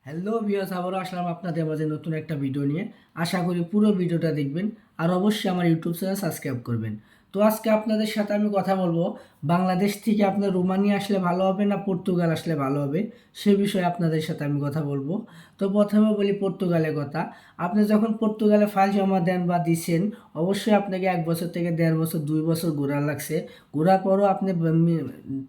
Hello viewers, আবারও আসলাম আপনাদের মাঝে নতুন একটা ভিডিও নিয়ে। আশা করি পুরো ভিডিওটা দেখবেন আর অবশ্যই আমার ইউটিউব চ্যানেল সাবস্ক্রাইব করবেন। তো আজকে আপনাদের সাথে আমি কথা বলবো বাংলাদেশ থেকে আপনার রোমানিয়া আসলে ভালো হবে না পর্তুগাল আসলে ভালো হবে, সে বিষয়ে আপনাদের সাথে আমি কথা বলবো। তো প্রথমে বলি পর্তুগালের কথা। আপনি যখন পর্তুগালে ফাইল জমা দেন বা দিচ্ছেন, অবশ্যই আপনাকে 1 বছর থেকে 1.5 বছর 2 বছর ঘোরা লাগছে। ঘোরার পরও আপনি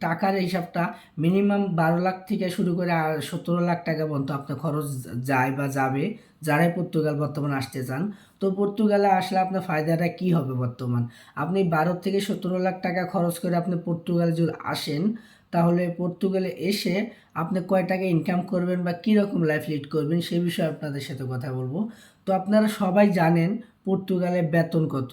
টাকার হিসাবটা মিনিমাম 12 লাখ থেকে শুরু করে 17 লাখ টাকা পর্যন্ত আপনার খরচ যায় বা যাবে, যারাই পর্তুগাল বর্তমানে আসতে চান। তো পর্তুগালে আসলে আপনার ফায়দাটা কি হবে? বর্তমান আপনি 12 থেকে 17 লাখ টাকা খরচ করে আপনি পর্তুগালে যদি আসেন, তাহলে পর্তুগালে এসে আপনি কয় টাকা ইনকাম করবেন বা কীরকম লাইফ লিড করবেন সে বিষয়ে আপনাদের সাথে কথা বলবো। তো আপনারা সবাই জানেন পর্তুগালের বেতন কত।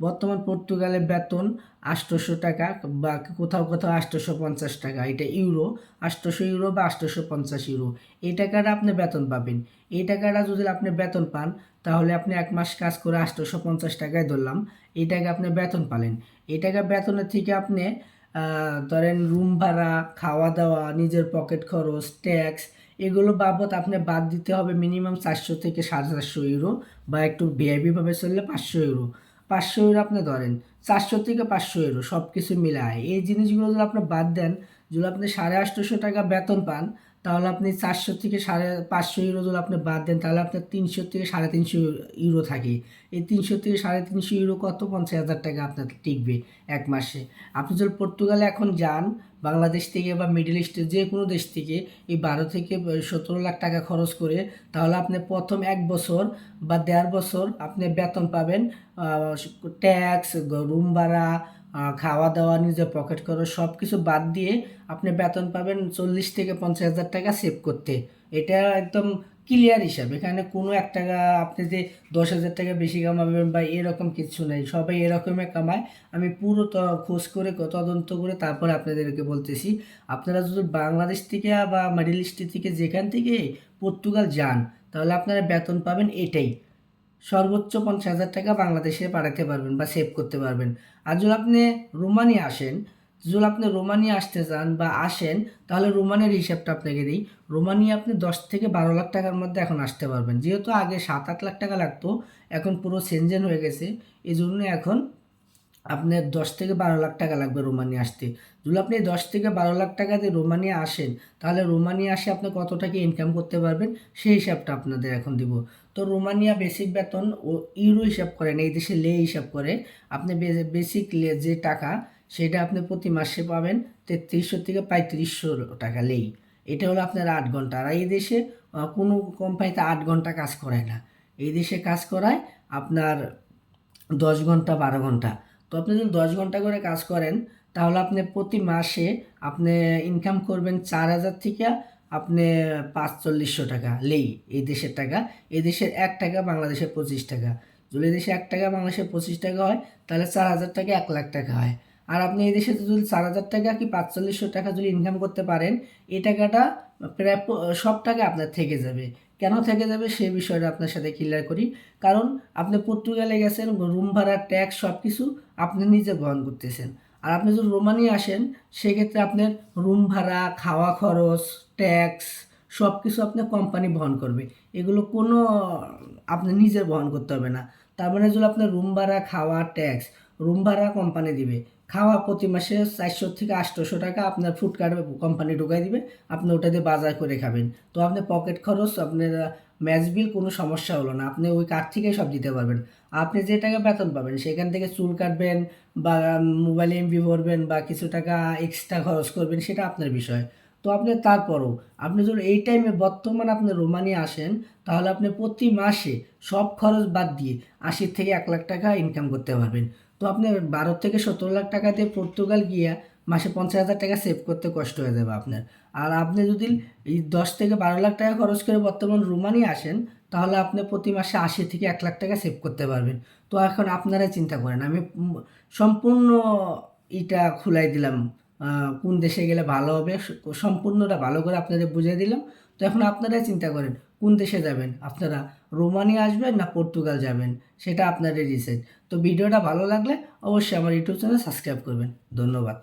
বর্তমান পর্তুগালের বেতন 800 টাকা বা কোথাও কোথাও 850 টাকা, এটা ইউরো। 800 ইউরো বা 850 ইউরো, এই টাকাটা আপনি বেতন পাবেন। এই টাকাটা যদি আপনি বেতন পান, তাহলে আপনি 1 মাস কাজ করে 850 টাকায় ধরলাম, এই টাকা আপনি বেতন পালেন। এই টাকা বেতনের থেকে আপনি ধরেন রুম ভাড়া, খাওয়া দাওয়া, নিজের পকেট খরচ, ট্যাক্স, এগুলো বাবদ আপনি বাদ দিতে হবে মিনিমাম 400 থেকে 450 ইউরো, বা একটু ভিআইপিভাবে চললে 500 ইউরো। 500 ইউরো আপনি ধরেন, 400 থেকে 500 ইউরো সব কিছু মিলায় এই জিনিসগুলো যদি আপনি বাদ দেন, যদি আপনি 850 টাকা বেতন পান, তাহলে আপনি 400 থেকে 550 ইউরো যদি আপনি বাদ দেন, তাহলে আপনার 300 থেকে 350 ইউরো থাকে। এই 300 থেকে 350 ইউরো কত? 50,000 টাকা আপনার টিকবে 1 মাসে। আপনি যদি পর্তুগালে এখন যান বাংলাদেশ থেকে বা মিডল ইস্টের যে কোনো দেশ থেকে, এই 12 থেকে 17 লাখ টাকা খরচ করে, তাহলে আপনি প্রথম 1 বছর বা 1.5 বছর আপনি বেতন পাবেন। ট্যাক্স, রুম ভাড়া, খাওয়া দাওয়া, নিজের পকেট খরচ সব কিছু বাদ দিয়ে আপনি বেতন পাবেন 40 থেকে 50,000 টাকা সেভ করতে। এটা একদম ক্লিয়ার হিসাব। এখানে কোনো 1 টাকা আপনি যে 10,000 টাকা বেশি কামাবেন বা এরকম কিছু নেই, সবাই এরকমই কামায়। আমি পুরো খোঁজ করে তদন্ত করে তারপরে আপনাদেরকে বলতেছি। আপনারা যদি বাংলাদেশ থেকে বা মিডল ইস্ট থেকে যেখান থেকে পর্তুগাল যান, তাহলে আপনারা বেতন পাবেন এটাই, সর্বোচ্চ 50,000 টাকা বাংলাদেশে পাঠাতে পারবেন বা সেভ করতে পারবেন। আর যদি আপনি রোমানিয়া আসেন, যদি আপনি রোমানিয়া আসতে চান বা আসেন, তাহলে রোমানিয়ার হিসাবটা আপনাকে দিই। রোমানিয়া আপনি 10 থেকে 12 লাখ টাকার মধ্যে এখন আসতে পারবেন। যেহেতু আগে 7-8 লাখ টাকা লাগতো, এখন পুরো চেঞ্জেন হয়ে গেছে, এই জন্য এখন আপনার 10 থেকে 12 লাখ টাকা লাগবে রোমানিয়া আসতে। যদি আপনি 10 থেকে 12 লাখ টাকা দিয়ে রোমানিয়া আসেন, তাহলে রোমানিয়া আসে আপনি কত টাকা ইনকাম করতে পারবেন সেই হিসাবটা আপনাদের এখন দিব। তো রোমানিয়া বেসিক বেতন ও ইউরো হিসাব করেন, এই দেশে লে হিসাব করে। আপনি বেসিক লে যে টাকা, সেটা আপনি প্রতি মাসে পাবেন 3300 থেকে 3500 টাকা লেই। এটা হলো আপনার 8 ঘন্টা। আর এই দেশে কোনো কোম্পানিতে 8 ঘন্টা কাজ করায় না। এই দেশে কাজ করায় আপনার 10 ঘন্টা 12 ঘন্টা। তো আপনি যদি 10 ঘন্টা করে কাজ করেন, তাহলে আপনি প্রতি মাসে আপনি ইনকাম করবেন 4,000 থেকে আপনি 4500 টাকা লেই, এই দেশের টাকা। এই দেশের 1 টাকা বাংলাদেশের 25 টাকা। যদি এই দেশে 1 টাকা বাংলাদেশের 25 টাকা হয়, তাহলে 4,000 টাকা 1 লাখ টাকা হয়। আর আপনি এই দেশে যদি 4,000 টাকা কি 4500 টাকা যদি ইনকাম করতে পারেন, এই টাকাটা প্রায় সব টাকা আপনার থেকে যাবে। কেন থেকে যাবে সেই বিষয়টা আপনার সাথে ক্লিয়ার করি। কারণ আপনি পর্তুগালে গেছেন, রুম ভাড়া, ট্যাক্স সব কিছু আপনি নিজে বহন করতেছেন। আর আপনি যদি রোমানিয়া আসেন, সেক্ষেত্রে আপনার রুম ভাড়া, খাওয়া খরচ, ট্যাক্স সব কিছু আপনার কোম্পানি বহন করবে। এগুলো কোনো আপনি নিজে বহন করতে হবে না। তার মানে যদি আপনার রুম ভাড়া, খাওয়া, ট্যাক্স, রুম ভাড়া কোম্পানি দিবে, খাওয়া প্রতি মাসে 400 থেকে 800 টাকা আপনার ফুড কার্ডে কোম্পানি ঢুকাই দিবে, আপনি ওটা দিয়ে বাজার করে খাবেন। তো আপনার পকেট খরচ, আপনার ম্যাচ বিল কোনো সমস্যা হলো না, আপনি ওই কার্ড থেকেই সব দিতে পারবেন। আপনি যে টাকা বেতন পাবেন সেখান থেকে চুল কাটবেন বা মোবাইলে এমবি ভরবেন বা কিছু টাকা এক্সট্রা খরচ করবেন, সেটা আপনার বিষয়। তো আপনি তারপরও আপনি যদি এই টাইমে বর্তমানে আপনি রোমানিয়া আসেন, তাহলে আপনি প্রতি মাসে সব খরচ বাদ দিয়ে 80 থেকে 1 লাখ টাকা ইনকাম করতে পারবেন। তো আপনি 12 থেকে 17 লাখ টাকা দিয়ে পর্তুগাল গিয়া মাসে 50,000 টাকা সেভ করতে কষ্ট হয়ে যাবে আপনার। আর আপনি যদি এই 10 থেকে 12 লাখ টাকা খরচ করে বর্তমান রোমানিয়া আসেন, তাহলে আপনি প্রতি মাসে 80 থেকে 1 লাখ টাকা সেভ করতে পারবেন। তো এখন আপনারাই চিন্তা করেন, আমি সম্পূর্ণ এটা খুলাই দিলাম কোন দেশে গেলে ভালো হবে, সম্পূর্ণটা ভালো করে আপনাদের বুঝিয়ে দিলাম। তো এখন আপনারাই চিন্তা করেন কোন দেশে যাবেন, আপনারা রোমানিয়া আসবেন না পর্তুগাল যাবেন, সেটা আপনাদের ডিসাইড। তো ভিডিওটা ভালো লাগলে অবশ্যই আমার ইউটিউব চ্যানেল সাবস্ক্রাইব করবেন। ধন্যবাদ।